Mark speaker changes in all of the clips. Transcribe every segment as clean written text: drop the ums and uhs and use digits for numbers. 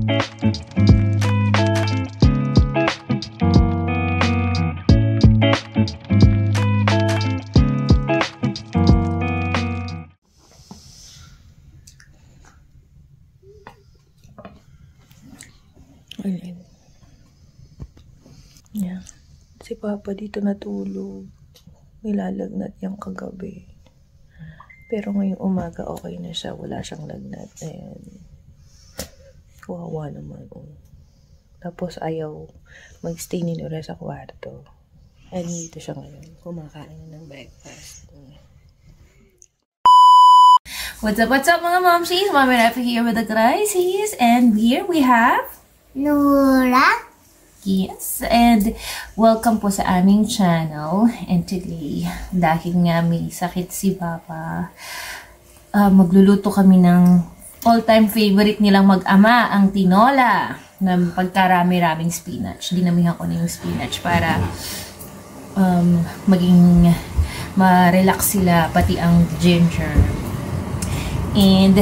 Speaker 1: Ayan. Yeah. Si Papa dito natulog. Nilalagnat yung kagabi. Pero ngayong umaga okay na siya. Wala siyang lagnat. Ayan. Kawawa naman. Oh. Tapos ayaw magstay ni Nora sa kwarto. And dito siya ngayon. Kumakain na ng breakfast.
Speaker 2: What's up mga momshies? Mami Rafi here with the crisis. And here we have
Speaker 3: Nora.
Speaker 2: Yes, and welcome po sa aming channel. And today, dahil nga may sakit si Papa, magluluto kami ng all-time favorite nilang mag-ama, ang tinola na pagkarami-raming spinach. Dinamihan ko na yung spinach para maging ma-relax sila, pati ang ginger. And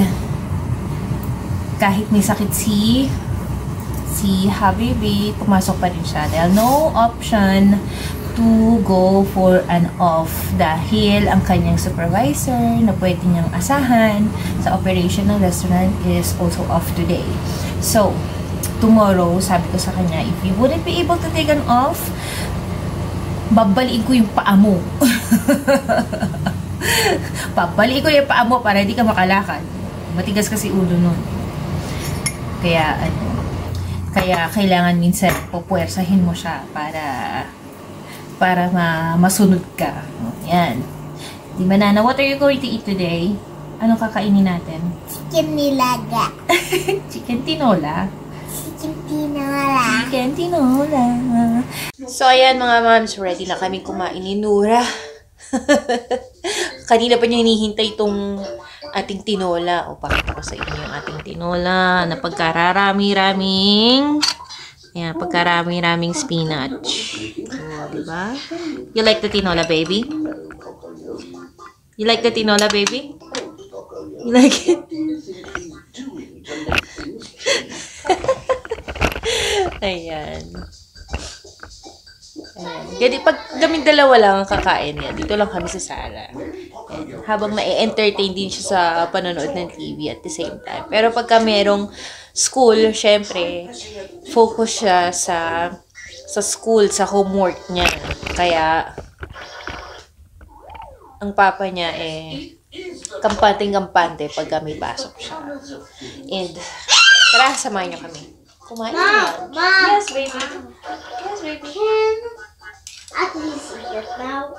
Speaker 2: kahit may sakit si Habibi, pumasok pa rin siya dahil no option to go for an off dahil ang kanyang supervisor na pwede niyang asahan sa operation ng restaurant is also off today. So, tomorrow, sabi ko sa kanya, if you wouldn't be able to take an off, babaliin ko yung paa mo. Babaliin ko yung paa mo para hindi ka makalakad. Matigas kasi ulo nun. Kaya kailangan minsan pupuwersahin mo siya para masunod ka. Yan. Di ba, Nana? What are you going to eat today? Anong kakainin natin?
Speaker 3: Chicken nilaga.
Speaker 2: Chicken tinola.
Speaker 3: Chicken tinola.
Speaker 2: Chicken tinola. So, ayan mga moms. Ready na kami kumain ni Nora. Kanina pa niya hinihintay itong ating tinola. O, pakita ko sa inyo yung ating tinola na pagkararami-raming spinach. O, diba? You like the tinola, baby? You like the tinola, baby? You like it? Ayan. Kasi pag kami dalawa lang kakain yan, dito lang kami sa sala. And habang na-entertain din siya sa panonood ng TV at the same time. Pero pagka merong school, syempre, focus siya sa school, sa homework niya. Kaya, ang papa niya kampante-kampante pag may pasok siya. And, tara, samahan niyo kami. Kumain na. Yes, baby. Yes, baby.
Speaker 3: I can see it now.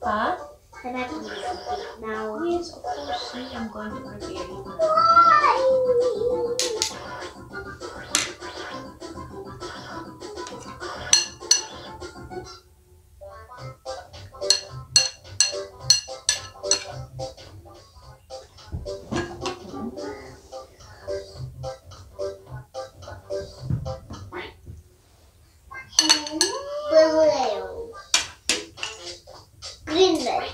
Speaker 2: Huh?
Speaker 3: Can I please eat it now?
Speaker 2: Yes, of course. See, I'm going to prepare it now.
Speaker 3: Blue. Green light.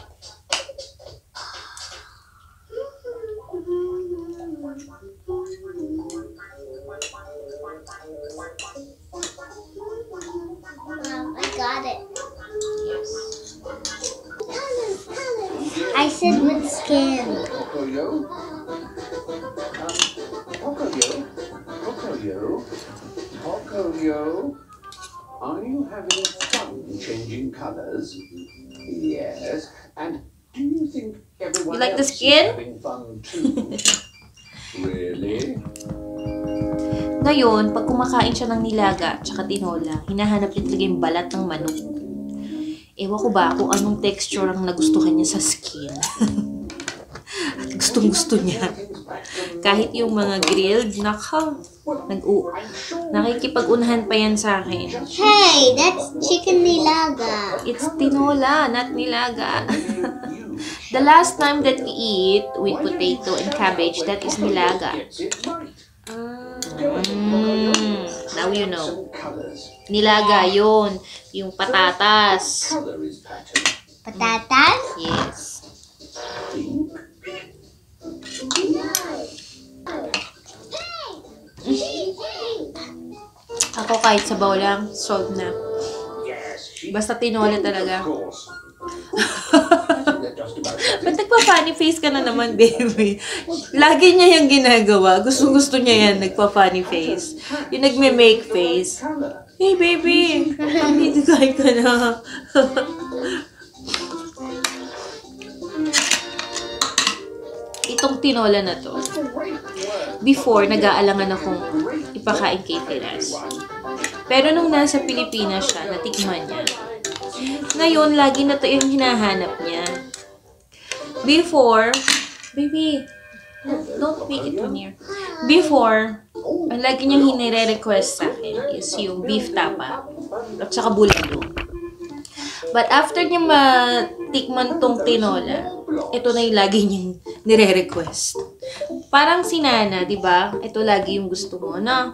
Speaker 3: I got it.
Speaker 2: Yes.
Speaker 3: I said with skin.
Speaker 4: Pocoyo, are you having fun changing colors? Yes. And do you think everyone
Speaker 2: You like the
Speaker 4: else
Speaker 2: skin?
Speaker 4: is having fun too? Really?
Speaker 2: Ngayon, pag kumakain siya ng nilaga at saka tinola, hinahanap niya talaga yung balat ng manok. Ewan ko ba kung anong texture ang nagustuhan niya sa skin. At gustong-gusto niya. Kahit yung mga grilled, nakikipag-unahan pa yan sa akin.
Speaker 3: Hey, that's chicken nilaga.
Speaker 2: It's tinola, not nilaga. The last time that we eat with potato and cabbage, that is nilaga. Now you know. Nilaga yun. Yung patatas.
Speaker 3: Patatas?
Speaker 2: Yes. Ako kahit sabaw lang, solve na.
Speaker 4: Yes, she
Speaker 2: Basta tinola talaga.
Speaker 4: of course. I think that just about does
Speaker 2: Ba't
Speaker 4: it.
Speaker 2: nagpa-funny face ka na naman, baby? Lagi niya yung ginagawa. Gustong-gusto niya yan, nagpa-funny face. Yung nagme-make face.
Speaker 4: Colour.
Speaker 2: Hey, baby! Hindi kain ka na. Itong tinola na to,
Speaker 4: Great work.
Speaker 2: before, nag-aalangan akong ipakain kay Firas. Pero nung nasa Pilipinas siya, natikman niya. Ngayon, lagi na to yung hinahanap niya. Before, baby, don't make it too near. Before, ang lagi niyang hinire-request sa akin is yung beef tapa at saka bulalo. But after niya matikman tong tinola, ito na yung lagi niyang nire-request. Parang si Nana, di ba? Ito lagi yung gusto mo, no?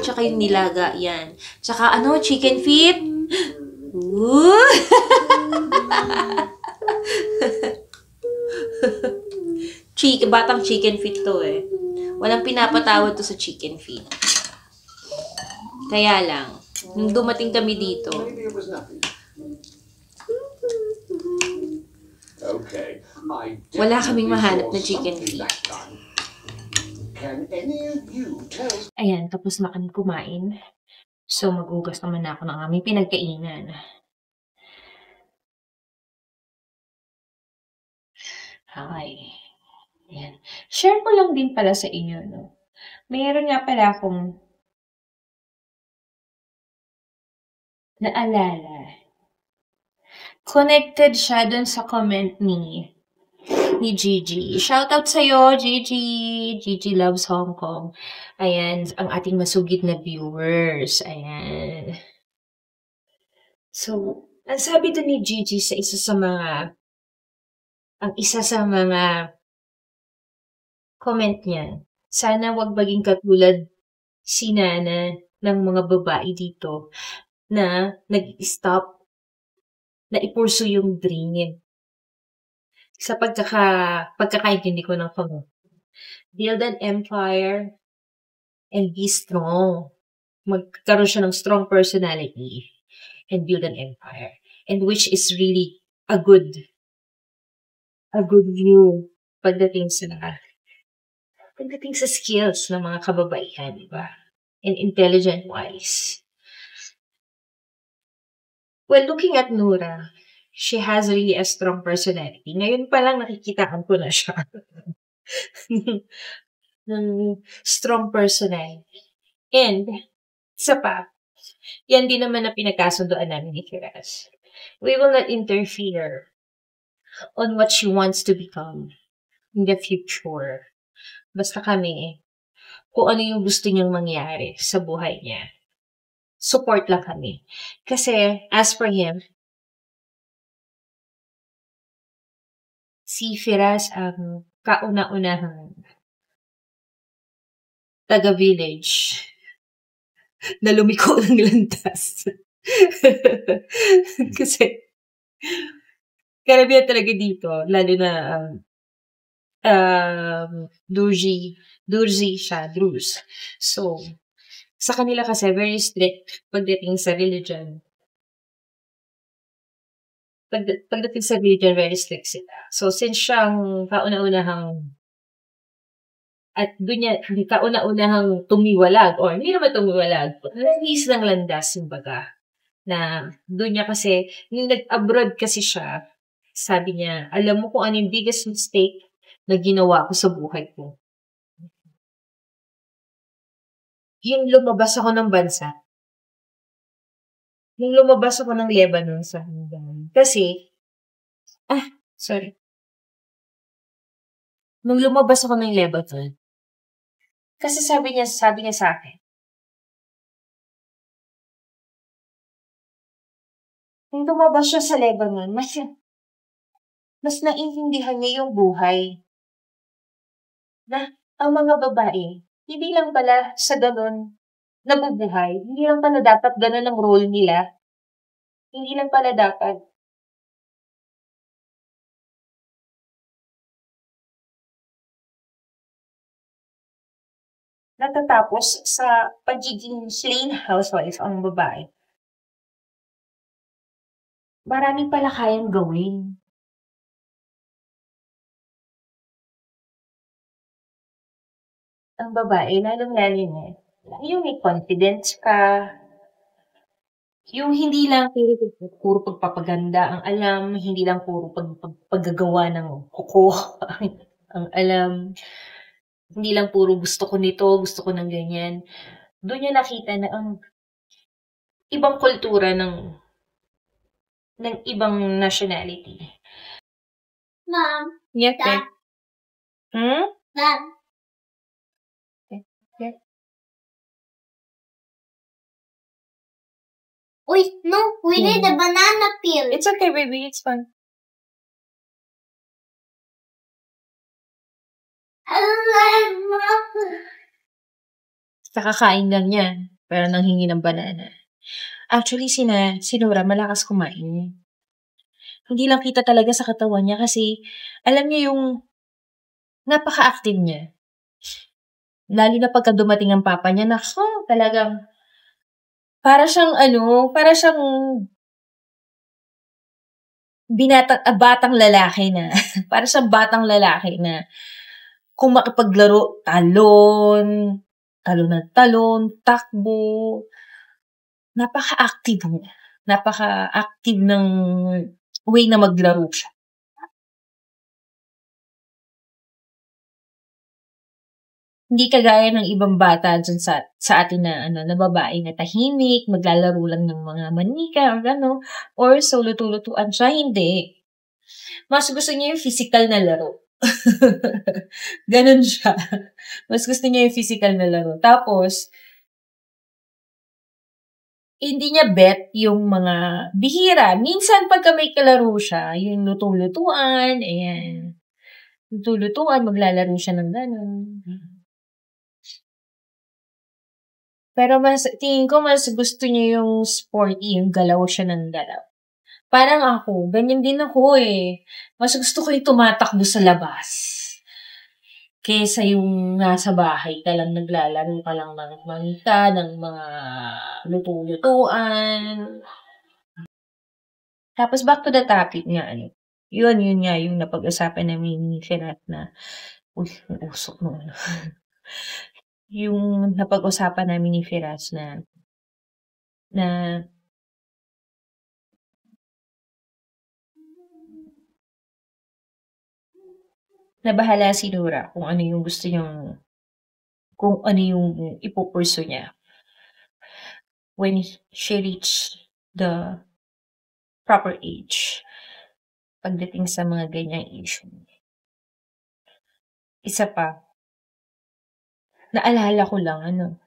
Speaker 2: Tsaka yung nilaga, yan. Tsaka ano, chicken feet? Ooh! Batang chicken feet to eh. Walang pinapatawad to sa chicken feet. Kaya lang, nung dumating kami dito,
Speaker 4: Maybe it was nothing. Okay, I
Speaker 2: wala kaming mahanap na
Speaker 4: definitely saw
Speaker 2: chicken
Speaker 4: something
Speaker 2: feet.
Speaker 4: that time. Can any of you tell
Speaker 2: Ayan, tapos na kami kumain. So, magugas naman ako ng aming pinagkainan. Hi. Ayan. Share ko lang din pala sa inyo, no? Mayroon nga pala akong naalala. Connected siya dun sa comment ni Gigi. Shoutout sa'yo, Gigi. Gigi loves Hong Kong. Ayan, ang ating masugid na viewers. Ayan. So, ang sabi doon ni Gigi sa isa sa mga comment niya, sana wag maging katulad si Nana ng mga babae dito na nag-stop na i-pursue yung dream. Sa pagkakaintindi ko ng pang build an empire and be strong. Magkaroon siya ng strong personality and build an empire. And which is really a good view pagdating sa skills ng mga kababaihan, di ba? And intelligent-wise. Well, looking at Nura, she has really a strong personality. Ngayon pa lang nakikitaan ko na siya. ng strong personality. And, isa pa, yan din naman na pinagkasundoan namin ni Firas. We will not interfere on what she wants to become in the future. Basta kami, kung ano yung gusto niyang mangyari sa buhay niya. Support lang kami. Kasi, as for him, si Firas ang kauna-unahang taga-village na lumiko ng landas. Kasi, karamihan talaga dito, lalo na Durzi siya, Druz. So, sa kanila kasi, very strict pagdating sa religion. Pagdating sa religion, very strict sila. So, since siyang kauna-unahang at doon niya, kauna-unahang tumiwalag, or hindi naman tumiwalag, nangis ng landas, yung baga, na doon niya kasi, nung nag-abroad kasi siya, sabi niya, alam mo kung ano yung biggest mistake na ginawa ko sa buhay ko. Yung lumabas ako ng bansa. Yung lumabas ako ng Lebanon sa hanggang. Kasi, nung lumabas ako ng Lebanon, kasi sabi niya sa akin, nung lumabas siya sa Lebanon, mas naiintindihan niya yung buhay. Na ang mga babae, hindi lang pala sa ganon nabubuhay. Hindi lang pala dapat ganon ang role nila. Hindi lang pala dapat. natatapos sa pagiging plain housewife ang babae. Marami pala kayang gawin. Ang babae, lalong-lalo na, yung may confidence ka, yung hindi lang puro pagpapaganda ang alam, hindi lang puro paggagawa ng kuko ang alam, hindi lang puro gusto ko nito, gusto ko ng ganyan. Doon niya nakita na ang ibang kultura ng ibang nationality.
Speaker 3: Mom,
Speaker 2: Yes,
Speaker 3: Dad. Dad.
Speaker 2: Yeah.
Speaker 3: Wait, no, we need a banana peel.
Speaker 2: It's okay, baby. It's fine. Kakakain lang yan. Pero nanghingi ng banana. Actually, si Nora malakas kumain. Hindi lang kita talaga sa katawan niya kasi alam niya yung napaka-active niya. Lalo na pagka dumating ang papa niya, nako, talagang para siyang batang lalaki na. Para siyang batang lalaki na kung makipaglaro, talon ng talon, takbo. Napaka-active niya. Napaka-active ng way na maglaro siya. Hindi kagaya ng ibang bata dyan sa atin na babae na tahimik, maglalaro lang ng mga manika or or so luto-lutuan siya. Hindi. Mas gusto niya yung physical na laro. Ganon siya. Mas gusto niya yung physical na laro. Tapos, hindi niya bet yung mga bihira. Minsan, pagka may kalaro siya, yung luto-lutuan, ayan. Luto-lutuan, maglalaro siya ng gano'n. Pero tingin ko mas gusto niya yung sporty, yung galaw siya ng galaw. Parang ako, ganyan din ako eh. Mas gusto ko yung tumatakbo sa labas. Kesa yung nasa bahay ka lang, naglalaro ka lang ng manika, ng mga luto-lutuan. Tapos back to the topic nga, yun nga yung napag-usapan namin ni Firat na, usok mo. Yung napag-usapan namin ni Firas na bahala si Nora kung ano yung gusto niyang, kung ano yung ipupurso niya when she reach the proper age pagdating sa mga ganyang issue. Isa pa, naalala ko lang,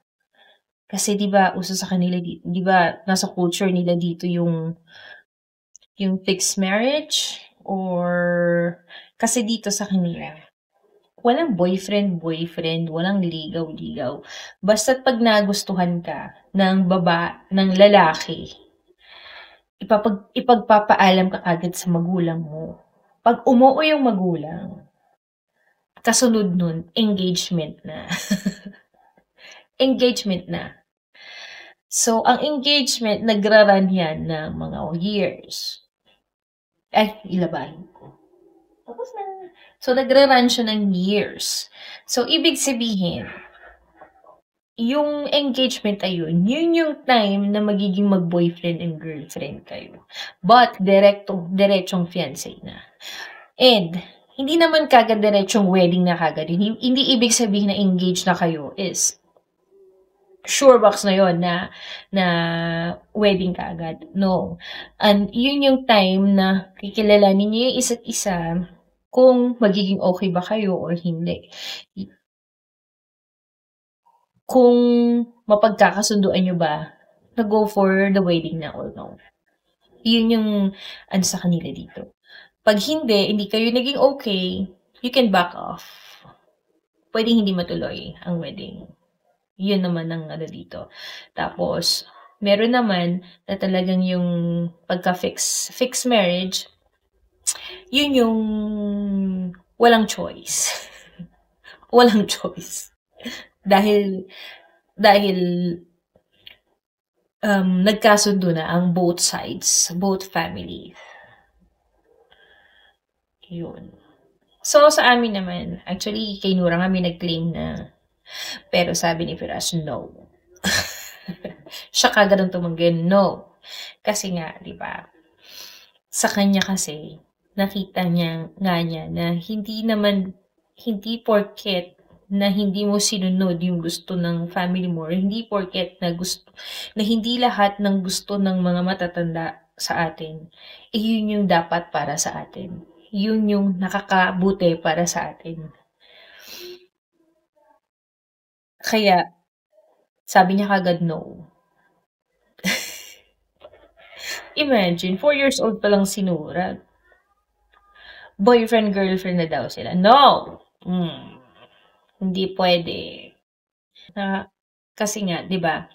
Speaker 2: kasi diba, uso sa kanila dito, diba, nasa culture nila dito yung fixed marriage, or, kasi dito sa kanila, walang boyfriend, walang ligaw. Basta't pag nagustuhan ka ng lalaki, ipagpapaalam ka agad sa magulang mo. Pag umuo yung magulang, kasunod nun, engagement na. Engagement na. So, ang engagement, nagra-run yan ng mga years. Ilabahin ko. Tapos na. So, nagra-run siya ng years. So, ibig sabihin, yung engagement ayun, yun yung time na magiging mag-boyfriend and girlfriend kayo. But, diretsong fiancé na. And, hindi naman kagad diretsong wedding na kagad. Hindi ibig sabihin na engaged na kayo is sure box na yon na wedding kagad. No. And yun yung time na kikilalanin niyo yung isa't isa kung magiging okay ba kayo or hindi. Kung mapagkakasunduan nyo ba na go for the wedding na or no. Yun yung sa kanila dito. Pag hindi kayo naging okay, you can back off. Pwedeng hindi matuloy ang wedding. Yun naman ang dito. Tapos, meron naman na talagang yung pagka-fixed marriage, yun yung walang choice. Walang choice. Dahil nagkasundo na ang both sides, both families. Yun. So, sa amin naman, actually, kay Nura kami nag-claim na, pero sabi ni Firas, no. Siya kagad ang tumanggi, no. Kasi nga, di ba, sa kanya kasi, nakita niya na hindi porket na hindi mo sinunod yung gusto ng family mo, or hindi porket na hindi lahat ng gusto ng mga matatanda sa atin, yun yung dapat para sa atin. Yun yung nakakabuti para sa atin. Kaya, sabi niya kagad no. Imagine, 4 years old pa lang si Nura. Boyfriend, girlfriend na daw sila. No! Hindi pwede. Kasi nga, di ba,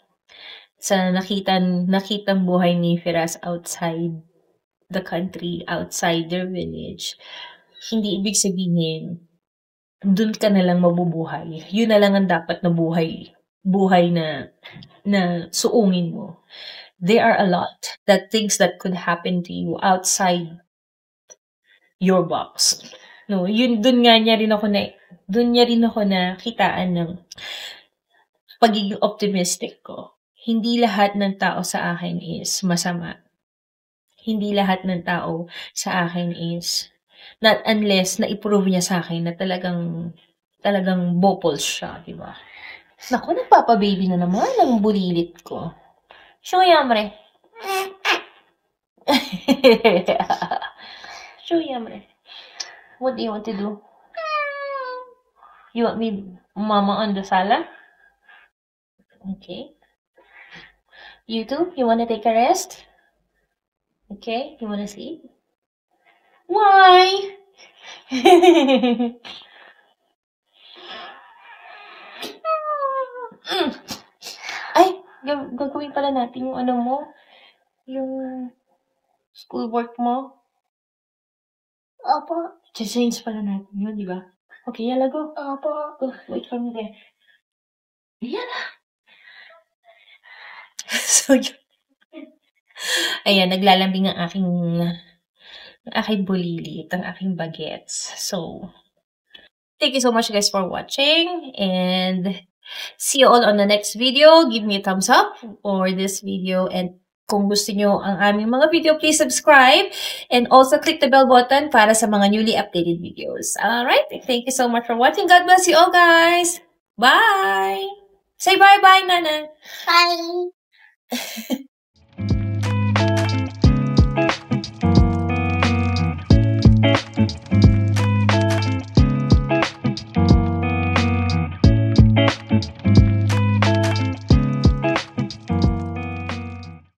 Speaker 2: sa nakitang buhay ni Firas outside the country, outside their village, hindi ibig sabihin, dun ka na lang mabubuhay. Yun na lang ang dapat na buhay na suungin mo. There are a lot that things that could happen to you outside your box. No, yun dun niya rin ako na kitaan ng pagiging optimistic ko. Hindi lahat ng tao sa akin is masama. Hindi lahat ng tao sa akin is, not unless na i-prove niya sa akin na talagang bopols siya, di ba? Naku, nagpapababy na naman ang bulilit ko. Shoyamre. Shoyamre. What do you want to do? You want me, mama, on the sala? Okay. You too? You want to take a rest? Okay, you wanna sleep? Why? Ay, gagawin pala natin yung ano mo, yung schoolwork mo.
Speaker 3: Opo.
Speaker 2: Change pala natin yun, di ba? Okay, yala go.
Speaker 3: Opo.
Speaker 2: Go, wait for me there. Yala. So, ayan, naglalambing ang aking bulilit, ang aking bagets. So, thank you so much guys for watching, and see you all on the next video. Give me a thumbs up for this video, and kung gusto nyo ang aming mga video, please subscribe, and also click the bell button para sa mga newly updated videos. Alright, thank you so much for watching. God bless you all guys. Bye! Say bye-bye, Nana.
Speaker 3: Bye.